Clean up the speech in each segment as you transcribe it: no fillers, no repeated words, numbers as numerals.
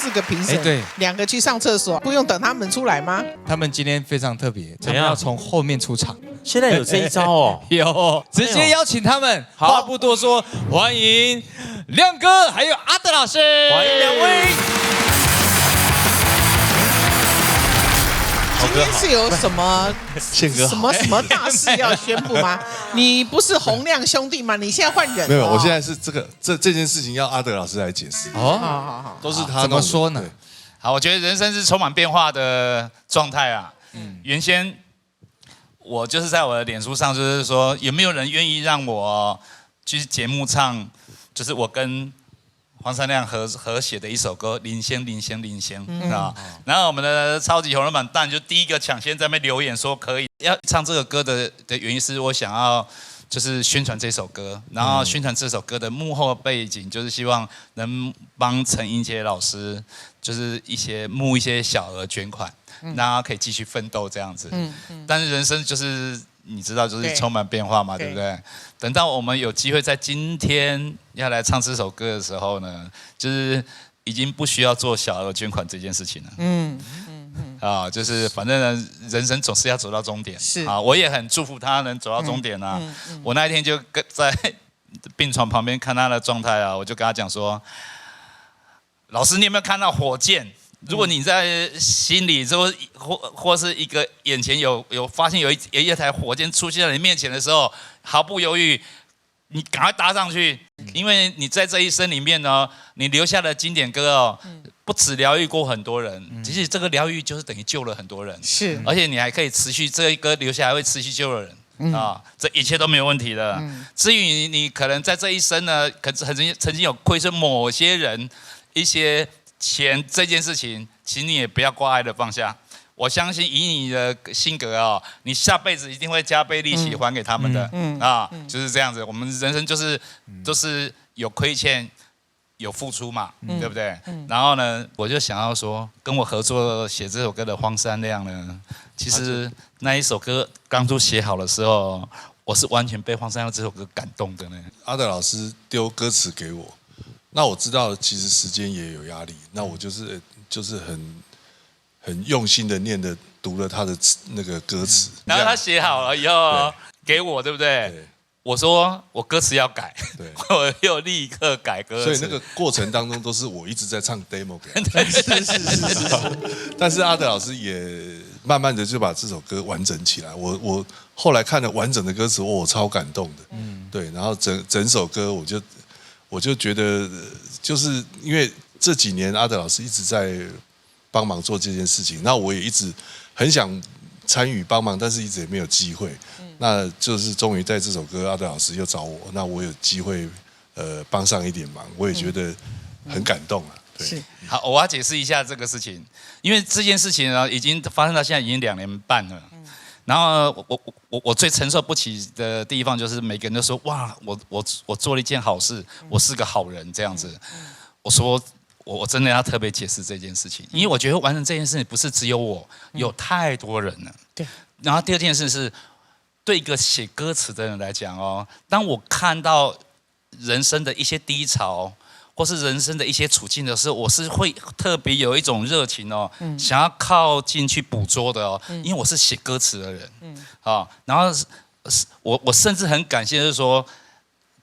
4個評審，對，2個去上廁所，不用等他們出來嗎？他們今天非常特別，他們要從後面出場。现在有這一招哦，有，直接邀請他們。話不多說，歡迎亮哥還有阿德老師，歡迎2位。今天是有什麼什麼大事要宣布嗎？你不是洪亮兄弟嗎？你現在換人了。沒有，我現在是這件事情要阿德老師來解釋。哦，好，都是他怎麼說呢？好，我覺得人生是充滿變化的狀態啊。原先我就是在我的臉書上，就是說有沒有人願意讓我去節目唱，就是我跟黃山亮合寫的一首歌《領先》啊，然後我們的超級紅人版蛋就第一個搶先在那邊留言說可以要唱這個歌的原因是我想要就是宣傳這首歌，然後宣傳這首歌的幕後背景就是希望能幫陳英傑老師就是募一些小額捐款，讓他可以繼續奮鬥這樣子。但是人生就是你知道就是充滿變化嘛，對不對？等到我們有機會在今天要來唱這首歌的時候呢，就是已經不需要做小額捐款這件事情了。就是反正呢，人生總是要走到終點。是啊，我也很祝福他能走到終點啊。我那一天就在病床旁邊看他的狀態啊，我就跟他講說：“老師，你有沒有看到火箭？如果你在心裡或是一個眼前有發現有一台火箭出現在你面前的時候，毫不猶豫，你趕快搭上去，因為你在這一生裡面呢，你留下的經典歌哦，不止療癒過很多人，其實這個療癒就是等於救了很多人，是，而且你還可以持續這一歌留下來會持續救了人。這一切都沒有問題的。至於你可能在這一生呢，曾經有虧損某些人一些錢這件事情，請你也不要掛礙的放下。我相信以你的性格哦，你下輩子一定會加倍利息還給他們的。就是這樣子。我們人生就是都是有虧欠，有付出嘛，對不对？然後呢，我就想要說，跟我合作寫這首歌的荒山亮呢，其實那一首歌當初寫好的時候，我是完全被荒山亮這首歌感動的呢。阿德老師丟歌詞給我。那我知道，其實時間也有壓力。那我就是很用心的讀了他的那個歌詞。然後他寫好了以後給我，對不對？對，我說我歌詞要改，對，我又立刻改歌詞。所以那個過程當中都是我一直在唱 demo 給他。是。但是阿德老師也慢慢的就把這首歌完整起来。我後來看了完整的歌詞，我超感動的。對，然後整首歌我就覺得，就是因為這幾年阿德老師一直在幫忙做這件事情，那我也一直很想參與幫忙，但是一直也沒有機會。那就是終於在這首歌，阿德老師又找我，那我有機會幫上一點忙，我也覺得很感動啊。對，好，我要解釋一下這個事情，因為這件事情呢，已經發生到現在已經2年半了。然後我最承受不起的地方就是每個人都說哇，我做了一件好事，我是個好人這樣子。我說我真的要特別解釋這件事情，因為我覺得完成這件事情不是只有我，有太多人了。對。然後第二件事是，對一個寫歌詞的人來講哦，當我看到人生的一些低潮，或是人生的一些處境的時候，我是會特別有一種熱情哦，想要靠近去捕捉的哦，因為我是寫歌詞的人，然後我甚至很感謝，就是說，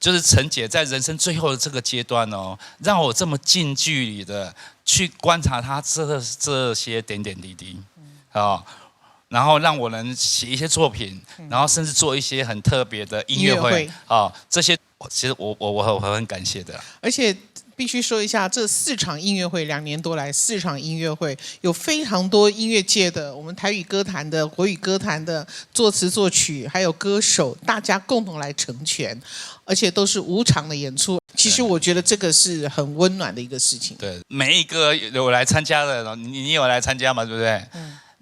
就是陳姐在人生最後的這個階段哦，讓我這麼近距離的去觀察她這些點點滴滴，然後讓我能寫一些作品，然後甚至做一些很特別的音樂會這些其實我很感謝的，而且。必須說一下，這4場音樂會2年多來4場音樂會，有非常多音樂界的、我們台語歌壇的、國語歌壇的作詞作曲，還有歌手，大家共同來成全，而且都是無償的演出。其實我覺得這個是很溫暖的一個事情。對，每一個有來參加的，你有來參加嗎？對不對？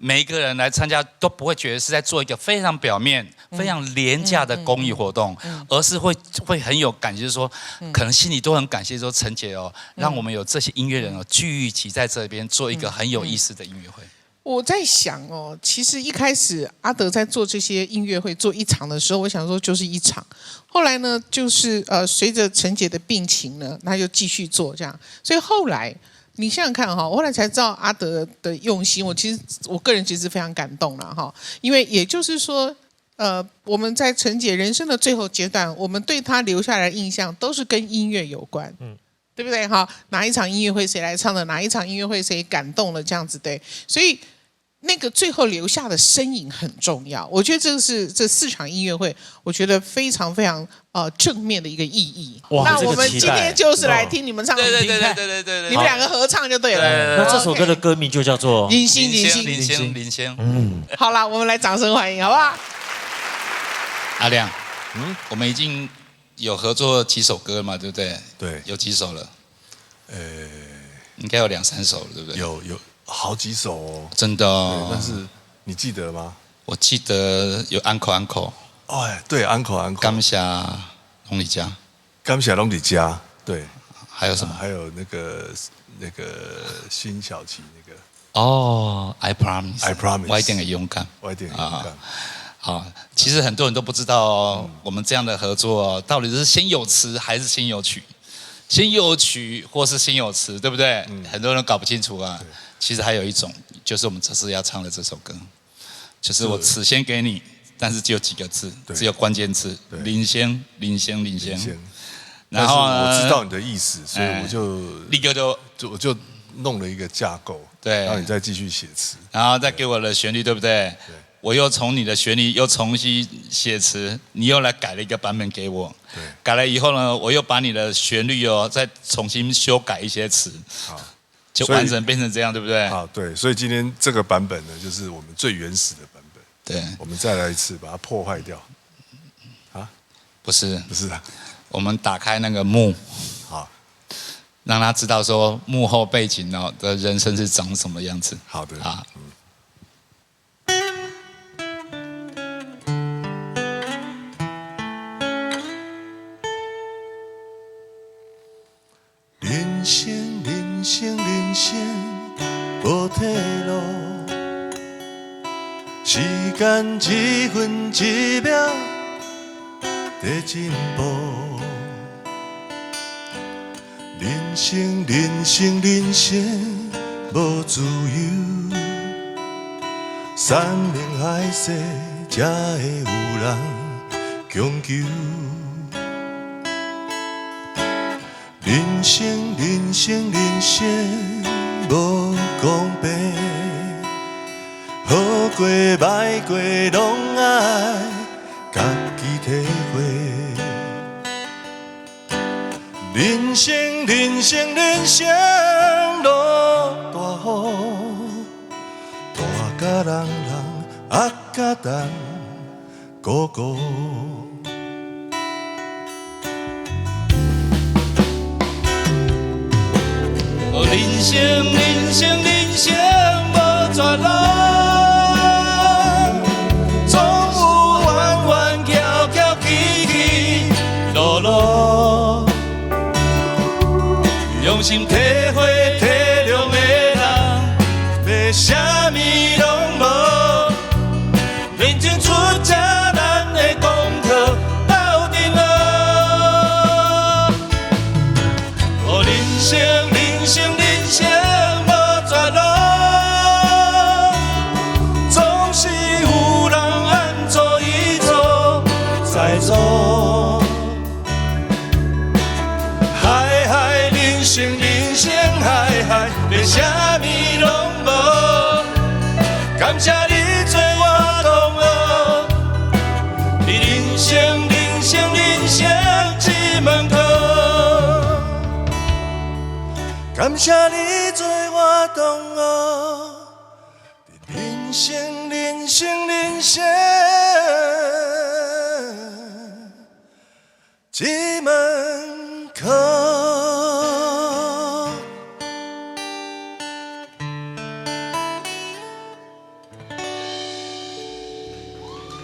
每一個人來參加都不會覺得是在做一個非常表面、非常廉價的公益活動，而是會很有感覺，就是說，可能心裡都很感謝說陳姐哦，讓我們有這些音樂人哦聚集在這邊做一個很有意思的音樂會。我在想哦，其實一開始阿德在做這些音樂會做1場的時候，我想說就是1場，後來呢，就是隨着陳姐的病情呢，他又繼續做這樣，所以後來。你想想看哈，我後來才知道阿德的用心，我個人其實非常感動了哈，因為也就是說，我們在陳姐人生的最後階段，我們對她留下來的印象都是跟音樂有關，對不對哈？哪一場音樂會誰來唱的？哪一場音樂會誰感動了？這樣子對，所以。那個最後留下的身影很重要，我覺得這是這4場音樂會，我覺得非常非常正面的一個意義。那我們今天就是來聽你們唱，对，你們2個合唱就對了。那这首歌的歌名就叫做《林星》。好啦，我們來掌聲歡迎，好不好？阿亮，我們已經有合作幾首歌嘛，對不對？对，有幾首了？應該有2、3首了，對不對？有好幾首哦，真的哦。但是你記得嗎？我記得有 Uncle， 哎，對 Uncle， 感謝龍里家，感謝龍里家，對。還有什麼？還有那個辛曉琪那個。哦 ，I promise， 我一定很勇敢，我一定很勇敢。好，其實很多人都不知道哦，我們這樣的合作到底是先有詞還是先有曲？先有曲或是先有詞，對不對？很多人搞不清楚啊。其實還有一種，就是我們這次要唱的這首歌，就是我詞先給你，但是只有幾個字，只有關鍵字，領先。然後我知道你的意思，所以我就立刻我就弄了一個架構，對，然後你再繼續寫詞，然後再給我的旋律，對不對？對，我又從你的旋律又重新寫詞，你又來改了一個版本給我，對，改了以後呢，我又把你的旋律再重新修改一些詞，好。就完整變成這樣，對不對？啊，對，所以今天這個版本呢，就是我們最原始的版本。對，我們再來一次，把它破壞掉。啊？不是啊，我們打開那個幕，好，讓他知道說幕後背景的人生是長什麼樣子。好的啊。人生無退路，時間一分一秒在進步。人生無自由，山盟海誓才會有人強求。人生無公平，好過歹過攏愛家己體會。人生落大雨，大甲人壓甲重孤孤。人生無絕路，總有彎彎翹起落落。用心體會體諒的人，要啥物攏無，認真出這咱的功課鬥陣哦。人生無絕路，總是有人按做一做再做。海人生海，要啥物攏無，感謝你做我同學。人生一門課。感謝你做我同學，人生